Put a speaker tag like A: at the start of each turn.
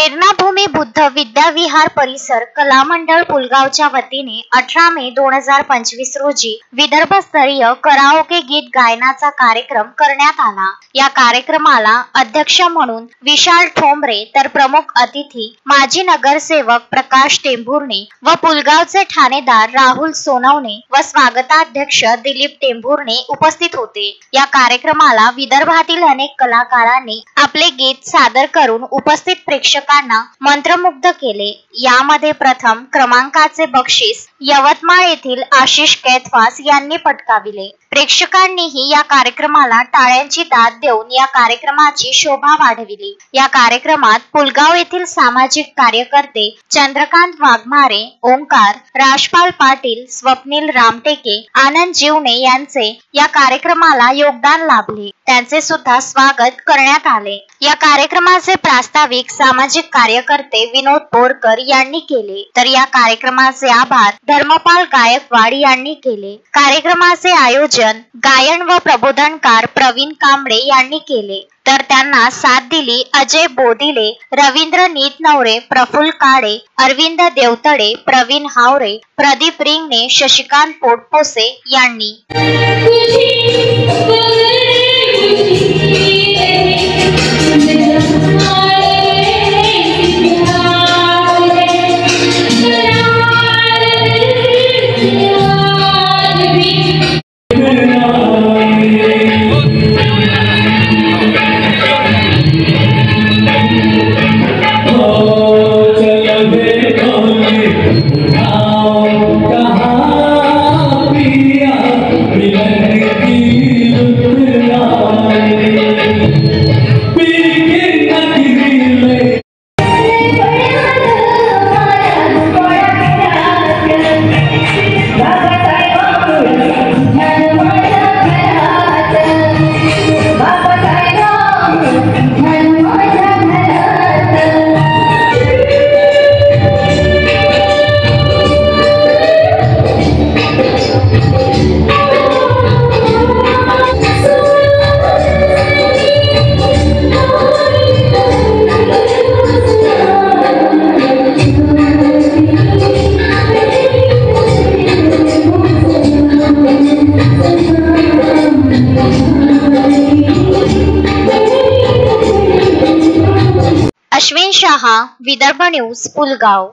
A: प्रेरणाभूमी बुद्ध विद्याविहार परिसर कला मंडळ पुलगावच्या वतीने 18 मे 2025 रोजी विदर्भस्तरीय कराओके गीत गायनाचा कार्यक्रम करण्यात आला। या कार्यक्रमाला अध्यक्ष म्हणून विशाल ठोंबरे तर प्रमुख अतिथी माजी नगरसेवक प्रकाश टेंभुर्णे व पुलगावचे ठाणेदार राहुल सोनवणे व स्वागताध्यक्ष दिलीप टेंभुर्णे उपस्थित होते। या कार्यक्रमाला विदर्भातील अनेक कलाकारांनी आपले गीत सादर करून उपस्थित प्रेक्षकांना मंत्रमुग्ध केले। यामध्ये प्रथम क्रमांकाचे बक्षीस यवतमाळ येथील आशिष कैथवास यांनी पटकाविले। प्रेक्षकांनीही या कार्यक्रमाला टाळ्यांची दाद देऊन या कार्यक्रमाची शोभा वाढविली। या कार्यक्रमात पुलगाव येथील सामाजिक कार्यकर्ते चंद्रकांत वाघमारे, ओंकार, राजपाल पाटील, स्वप्नील रामटेके, आनंद जीवने यांचे या कार्यक्रमाला योगदान लाभले। त्यांचे सुद्धा स्वागत करण्यात आले। या कार्यक्रमाचे प्रास्ताविक सामाजिक कार्यकर्ते विनोद बोरकर यांनी केले, तर या कार्यक्रमाचे आभार धर्मपाल गायकवाड यांनी केले। कार्यक्रमाचे आयोजन गायन व प्रबोधनकार प्रवीण कांबळे यांनी केले, तर त्यांना साथ दिली अजय बोधिले, रवींद्र नीतनवरे, प्रफुल्ल काळे, अरविंद देवतडे, प्रवीण हावरे, प्रदीप रिंगणे, शशिकांत पोटपोसे यांनी। अश्विन शाह, विदर्भ न्यूज, पुलगाव।